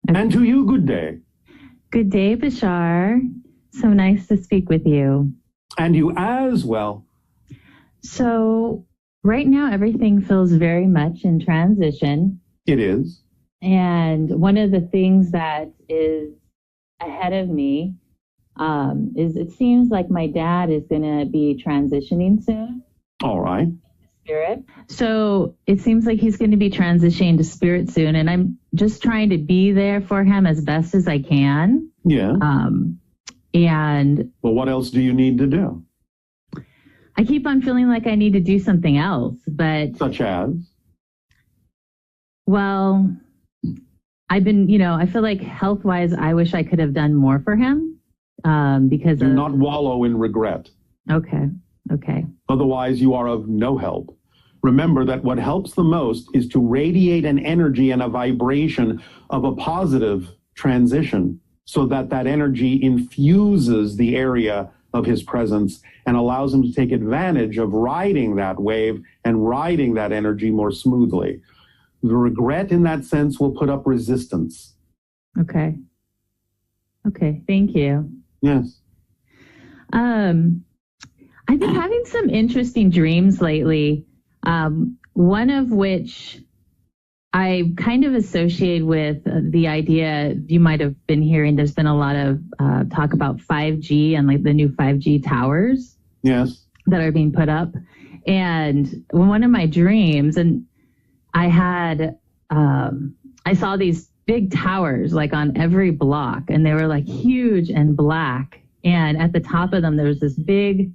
Okay. And to you, good day. Good day, Bashar. So nice to speak with you. And you as well. So right now, everything feels very much in transition. It is. And one of the things that is ahead of me is it seems like my dad is going to be transitioning soon. All right. Spirit. So it seems like he's going to be transitioning to spirit soon. And I'm just trying to be there for him as best as I can. Yeah. And well, what else do you need to do? I keep on feeling like I need to do something else, but... Such as? Well, I've been, I feel like health-wise, I wish I could have done more for him because Do not wallow in regret. Okay. Otherwise, you are of no help. Remember that what helps the most is to radiate an energy and a vibration of a positive transition so that that energy infuses the area of his presence and allows him to take advantage of riding that wave and riding that energy more smoothly. The regret in that sense will put up resistance. Okay, thank you. Yes. I've been having some interesting dreams lately, one of which I kind of associate with the idea you might have been hearing. There's been a lot of talk about 5G and like the new 5G towers. Yes. That are being put up. And one of my dreams, and I had, I saw these big towers like on every block, and they were like huge and black. And at the top of them, there was this big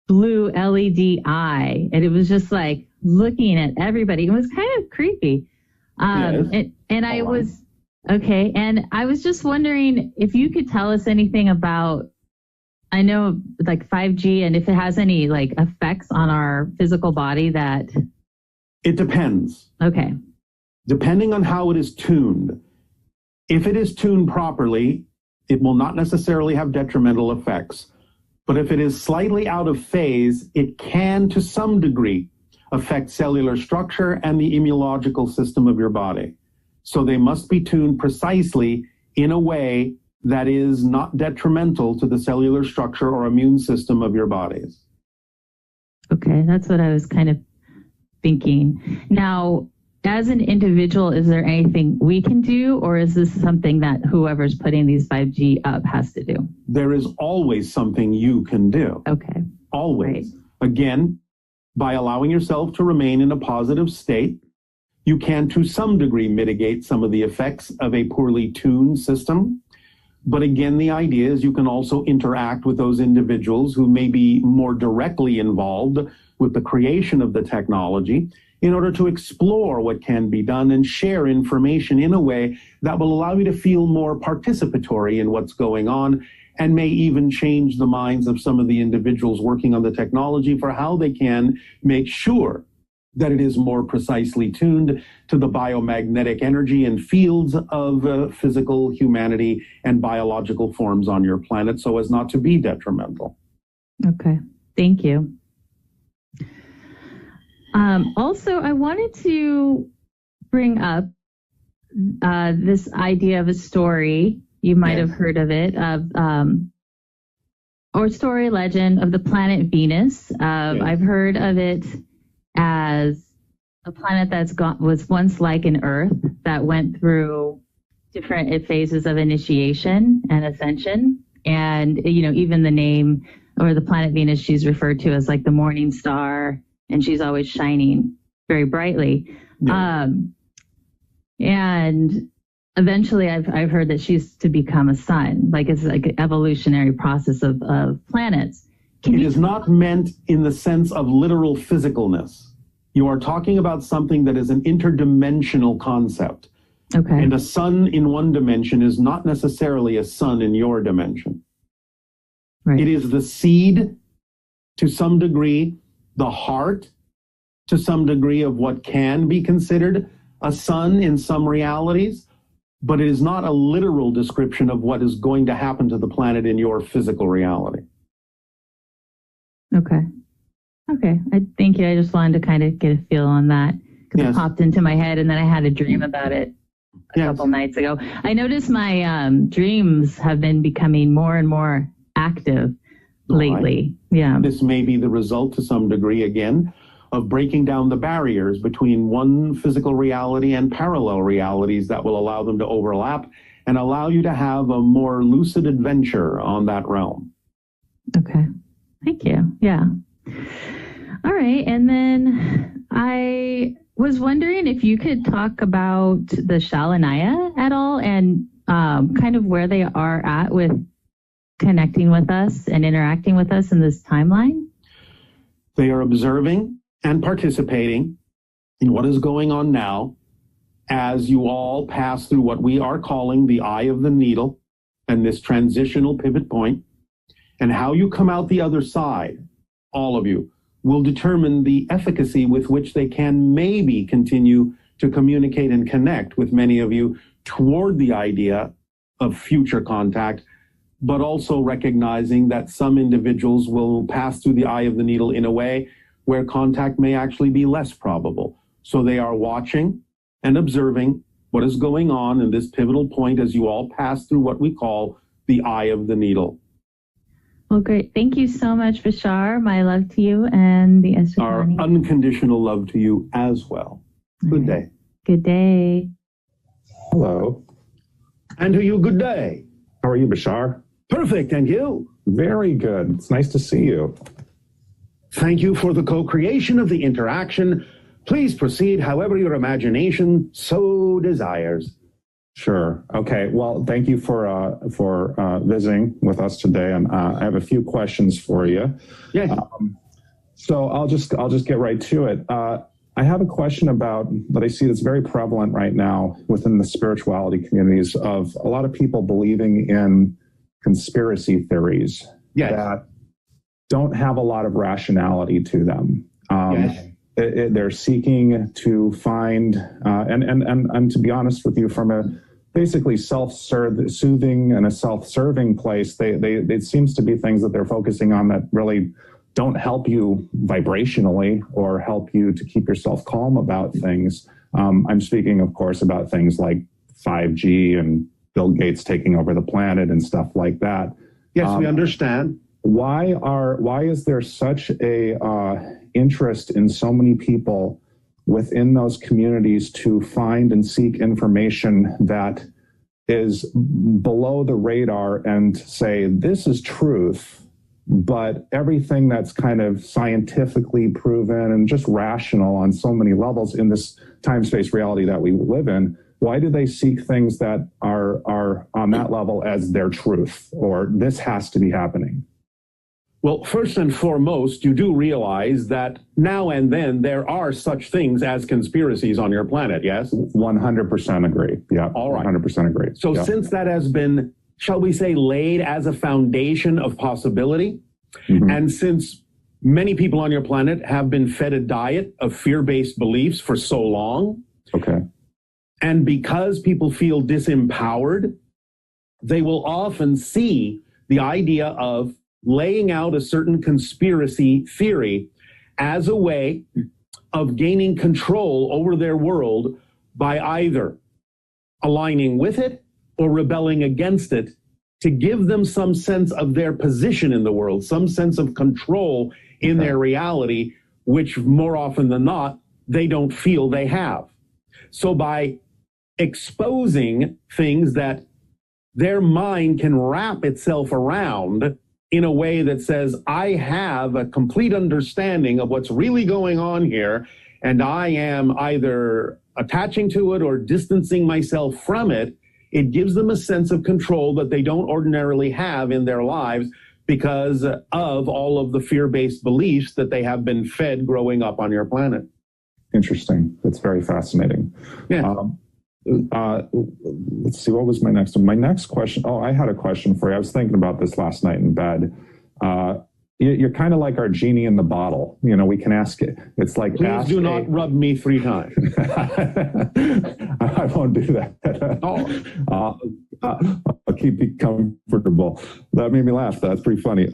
blue LED eye, and it was just like looking at everybody. It was kind of creepy. Yes. And I was, okay. And I was just wondering if you could tell us anything about, I know like 5G and if it has any like effects on our physical body that. It depends. Okay. Depending on how it is tuned. If it is tuned properly, it will not necessarily have detrimental effects. But if it is slightly out of phase, it can to some degree affect cellular structure and the immunological system of your body. So they must be tuned precisely in a way that is not detrimental to the cellular structure or immune system of your bodies. Okay, that's what I was kind of thinking. Now, as an individual, is there anything we can do, or is this something that whoever's putting these 5G up has to do? There is always something you can do. Okay. Always. Right. Again, by allowing yourself to remain in a positive state, you can to some degree mitigate some of the effects of a poorly tuned system. But again, the idea is you can also interact with those individuals who may be more directly involved with the creation of the technology in order to explore what can be done and share information in a way that will allow you to feel more participatory in what's going on, and may even change the minds of some of the individuals working on the technology for how they can make sure that it is more precisely tuned to the biomagnetic energy and fields of physical humanity and biological forms on your planet so as not to be detrimental. Okay, thank you. Also, I wanted to bring up this idea of a story. You might have heard of it, or story legend of the planet Venus. I've heard of it as a planet was once like an Earth that went through different phases of initiation and ascension. And, even the name or the planet Venus, she's referred to as like the morning star, and she's always shining very brightly. Yeah. And eventually I've heard that she's to become a sun, like it's like an evolutionary process of planets. It is not meant in the sense of literal physicalness. You are talking about something that is an interdimensional concept. Okay. And a sun in one dimension is not necessarily a sun in your dimension. Right. It is the seed to some degree, the heart to some degree of what can be considered a sun in some realities, but it is not a literal description of what is going to happen to the planet in your physical reality. Okay. Thank you. I just wanted to kind of get a feel on that because it popped into my head and then I had a dream about it. a couple nights ago. I noticed my dreams have been becoming more and more active lately. Right. Yeah. This may be the result to some degree, again, of breaking down the barriers between one physical reality and parallel realities that will allow them to overlap and allow you to have a more lucid adventure on that realm. Okay. Thank you. Yeah. All right. And then I was wondering if you could talk about the Shanah at all and kind of where they are at with connecting with us and interacting with us in this timeline. They are observing and participating in what is going on now as you all pass through what we are calling the eye of the needle and this transitional pivot point, and how you come out the other side, all of you, will determine the efficacy with which they can maybe continue to communicate and connect with many of you toward the idea of future contact, but also recognizing that some individuals will pass through the eye of the needle in a way where contact may actually be less probable. So they are watching and observing what is going on in this pivotal point as you all pass through what we call the eye of the needle. Well, great. Thank you so much, Bashar. My love to you and the Esther. Our unconditional love to you as well. Good day. Good day. Hello. And to you, good day. How are you, Bashar? Perfect. And you? Very good. It's nice to see you. Thank you for the co-creation of the interaction. Please proceed however your imagination so desires. Sure. Okay. Well, thank you for visiting with us today, and I have a few questions for you. Yes. So I'll just get right to it. I have a question about that I see that's very prevalent right now within the spirituality communities of a lot of people believing in conspiracy theories that don't have a lot of rationality to them. They're seeking to find, and to be honest with you, from a basically self-soothing and a self-serving place, it seems to be things that they're focusing on that really don't help you vibrationally or help you to keep yourself calm about things. I'm speaking, of course, about things like 5G and Bill Gates taking over the planet and stuff like that. Yes, we understand. Why is there such a interest in so many people within those communities to find and seek information that is below the radar and say, this is truth, but everything that's kind of scientifically proven and just rational on so many levels in this time-space reality that we live in, why do they seek things that are on that level as their truth, or this has to be happening? Well, first and foremost, you do realize that now and then there are such things as conspiracies on your planet, yes? 100% agree. Yeah, all right. 100% agree. So since that has been, shall we say, laid as a foundation of possibility, and since many people on your planet have been fed a diet of fear-based beliefs for so long, and because people feel disempowered, they will often see the idea of laying out a certain conspiracy theory as a way of gaining control over their world by either aligning with it or rebelling against it to give them some sense of their position in the world, some sense of control in their reality, which more often than not, they don't feel they have. So by exposing things that their mind can wrap itself around in a way that says, I have a complete understanding of what's really going on here, and I am either attaching to it or distancing myself from it, it gives them a sense of control that they don't ordinarily have in their lives because of all of the fear-based beliefs that they have been fed growing up on your planet. Interesting. That's very fascinating. Yeah. Let's see, what was my next one? My next question, I had a question for you. I was thinking about this last night in bed. You're kind of like our genie in the bottle. You know, we can ask it. It's like, please do not rub me 3 times. I won't do that. keep you comfortable. That made me laugh. That's pretty funny.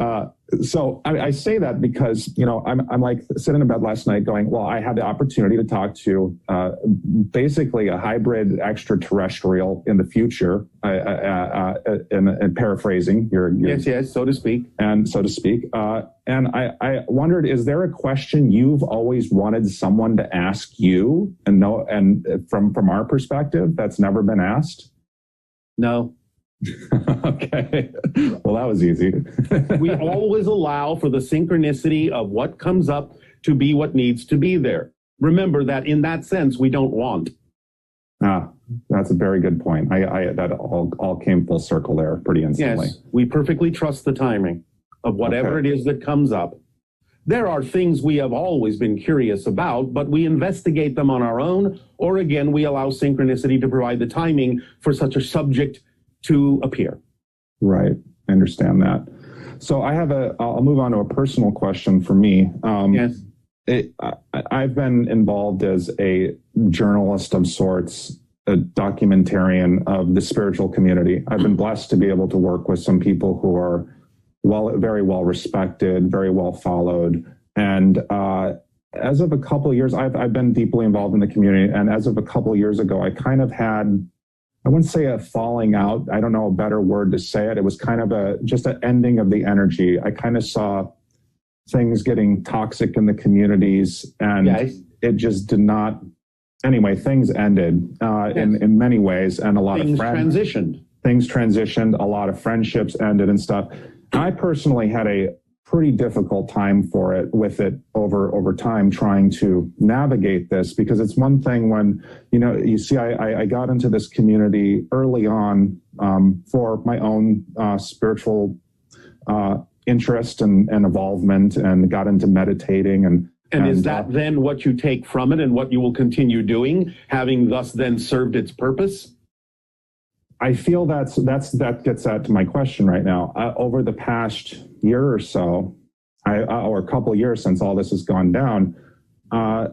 So I say that because, I'm like sitting in bed last night going, well, I had the opportunity to talk to basically a hybrid extraterrestrial in the future, and paraphrasing your yes, so to speak. And so to speak. And I wondered, is there a question you've always wanted someone to ask you and from our perspective that's never been asked? No. Okay. Well, that was easy. We always allow for the synchronicity of what comes up to be what needs to be there. Remember that in that sense, we don't want. That's a very good point. That all came full circle there pretty instantly. Yes, we perfectly trust the timing of whatever it is that comes up. There are things we have always been curious about, but we investigate them on our own, or again, we allow synchronicity to provide the timing for such a subject to appear. Right. I understand that. So I'll move on to a personal question for me. Yes. I've been involved as a journalist of sorts, a documentarian of the spiritual community. I've been blessed to be able to work with some people who are very well respected, very well followed. And as of a couple of years, I've been deeply involved in the community. And as of a couple of years ago, I kind of had, I wouldn't say a falling out. I don't know a better word to say it. It was kind of just an ending of the energy. I kind of saw things getting toxic in the communities, and it just did not. Anyway, things ended in many ways, and a lot of transitioned. Things transitioned. A lot of friendships ended and stuff. I personally had a pretty difficult time with it over time, trying to navigate this, because it's one thing when, you see, I got into this community early on for my own spiritual interest and involvement, and got into meditating. And is that then what you take from it and what you will continue doing, having thus then served its purpose? I feel that gets to my question right now. Over the past year or so, or a couple of years since all this has gone down, I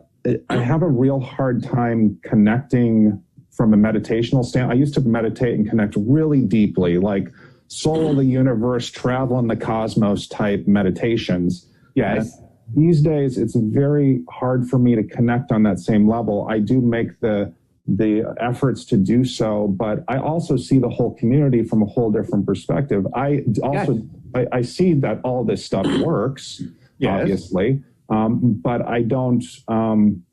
have a real hard time connecting from a meditational standpoint. I used to meditate and connect really deeply, like soul of the universe, travel in the cosmos type meditations. Yes. And these days, it's very hard for me to connect on that same level. I do make the efforts to do so, but I also see the whole community from a whole different perspective. I see that all this stuff works, obviously, but I don't, run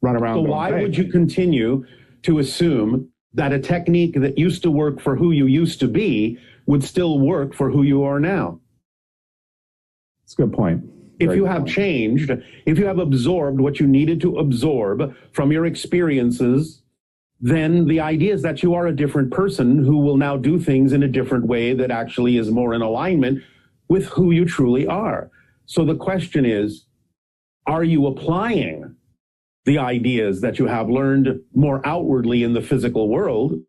around. So why would you continue to assume that a technique that used to work for who you used to be would still work for who you are now? That's a good point. If you have changed, if you have absorbed what you needed to absorb from your experiences, then the idea is that you are a different person who will now do things in a different way that actually is more in alignment with who you truly are. So the question is, are you applying the ideas that you have learned more outwardly in the physical world,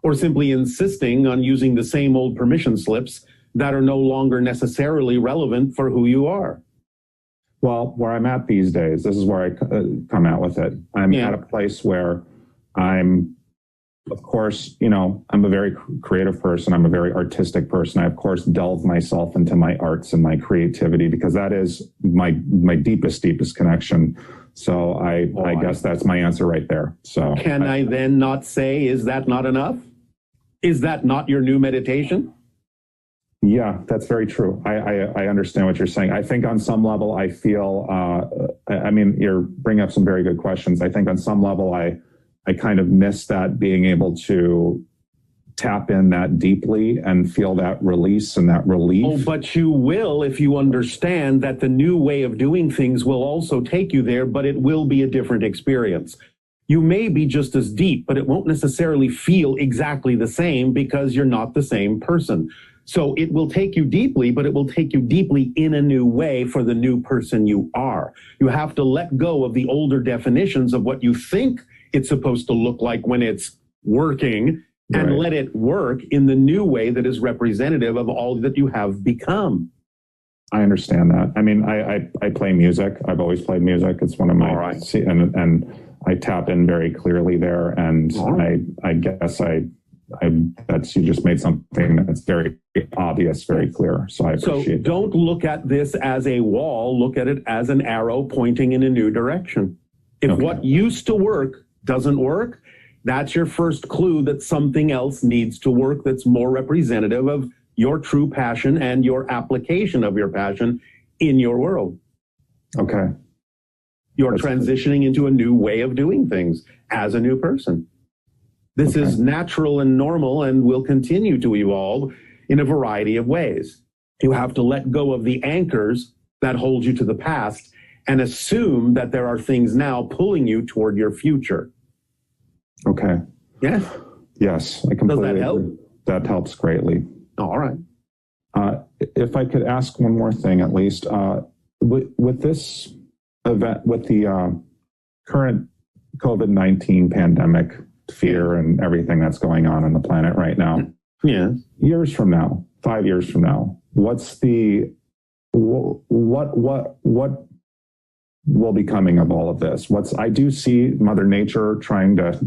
or simply insisting on using the same old permission slips that are no longer necessarily relevant for who you are? Well, where I'm at these days, this is where I come out with it. I'm at a place where I'm, of course, I'm a very creative person. I'm a very artistic person. I, of course, delve myself into my arts and my creativity, because that is my deepest connection. So I guess that's my answer right there. So can I then not say, is that not enough? Is that not your new meditation? Yeah, that's very true. I understand what you're saying. I think on some level, I feel, you're bringing up some very good questions. I think on some level, I kind of miss that, being able to tap in that deeply and feel that release and that relief. Oh, but you will, if you understand that the new way of doing things will also take you there, but it will be a different experience. You may be just as deep, but it won't necessarily feel exactly the same, because you're not the same person. So it will take you deeply, but it will take you deeply in a new way for the new person you are. You have to let go of the older definitions of what you think it's supposed to look like when it's working, and let it work in the new way that is representative of all that you have become. I understand that. I mean, I play music. I've always played music. It's one of my, and I tap in very clearly there. And I guess I you just made something that's very obvious, very clear. So I appreciate So don't look at this as a wall. Look at it as an arrow pointing in a new direction. If what used to work doesn't work, that's your first clue that something else needs to work that's more representative of your true passion and your application of your passion in your world. Okay. You're transitioning into a new way of doing things as a new person. This is natural and normal and will continue to evolve in a variety of ways. You have to let go of the anchors that hold you to the past and assume that there are things now pulling you toward your future. Okay. Yeah. Yes, I completely Does that help? agree. That helps greatly. All right. If I could ask one more thing, at least, with this event, with the current COVID-19 pandemic fear and everything that's going on the planet right now, years from now, 5 years from now, what will be coming of all of this? I do see Mother Nature trying to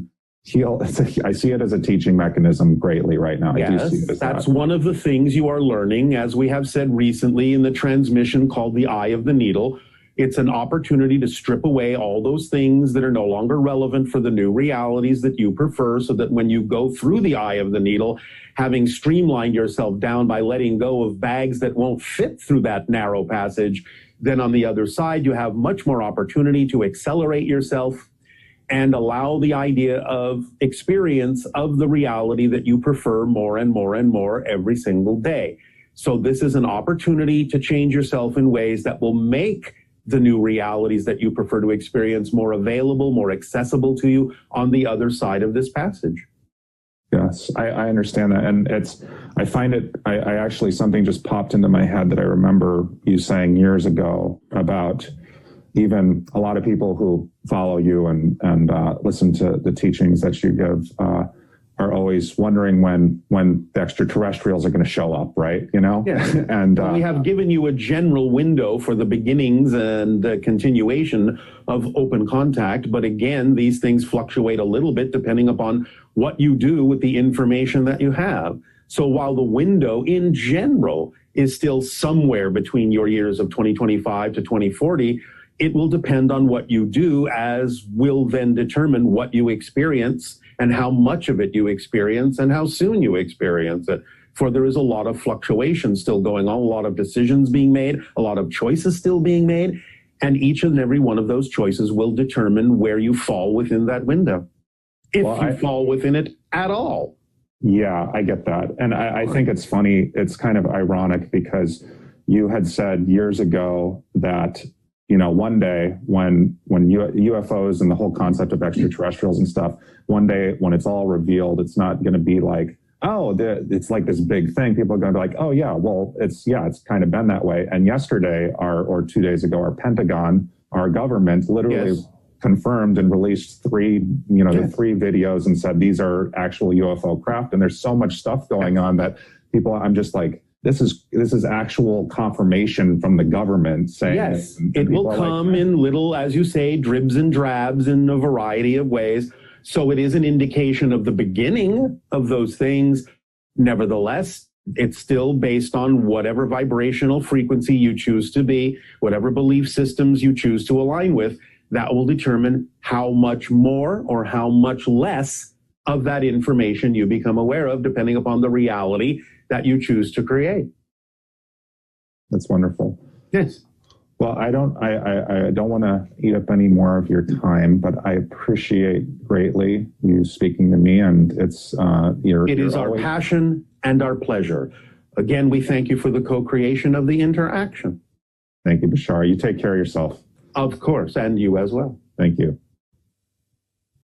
heal. I see it as a teaching mechanism greatly right now. Yes, I do see it as that's one of the things you are learning, as we have said recently in the transmission called the Eye of the Needle. It's an opportunity to strip away all those things that are no longer relevant for the new realities that you prefer, so that when you go through the eye of the needle, having streamlined yourself down by letting go of bags that won't fit through that narrow passage, then on the other side, you have much more opportunity to accelerate yourself and allow the idea of experience of the reality that you prefer more and more and more every single day. So this is an opportunity to change yourself in ways that will make the new realities that you prefer to experience more available, more accessible to you on the other side of this passage. Yes, I understand that. And I find it, I actually, something just popped into my head that I remember you saying years ago about even a lot of people who follow you and listen to the teachings that you give are always wondering when the extraterrestrials are going to show up, right? You know? Yeah. And we have given you a general window for the beginnings and the continuation of open contact. But again, these things fluctuate a little bit depending upon what you do with the information that you have. So while the window in general is still somewhere between your years of 2025 to 2040, it will depend on what you do, as will then determine what you experience and how much of it you experience and how soon you experience it. For there is a lot of fluctuation still going on, a lot of decisions being made, a lot of choices still being made, and each and every one of those choices will determine where you fall within that window, if you fall within it at all. Yeah, I get that. And I think it's funny, it's kind of ironic, because you had said years ago that, you know, one day when UFOs and the whole concept of extraterrestrials and stuff, one day when it's all revealed, it's not going to be like, oh, it's like this big thing. People are going to be like, oh yeah, well, it's kind of been that way. And yesterday, or 2 days ago, our Pentagon, our government literally confirmed and released three videos and said these are actual UFO craft. And there's so much stuff going on that I'm just like, this is actual confirmation from the government saying yes, it will come in little, as you say, dribs and drabs in a variety of ways. So it is an indication of the beginning of those things. Nevertheless, it's still based on whatever vibrational frequency you choose to be, whatever belief systems you choose to align with. That will determine how much more or how much less of that information you become aware of, depending upon the reality that you choose to create. That's wonderful. Yes. Well, I don't want to eat up any more of your time, but I appreciate greatly you speaking to me, and it is our passion and our pleasure. Again, we thank you for the co-creation of the interaction. Thank you, Bashar. You take care of yourself. Of course, and you as well. Thank you.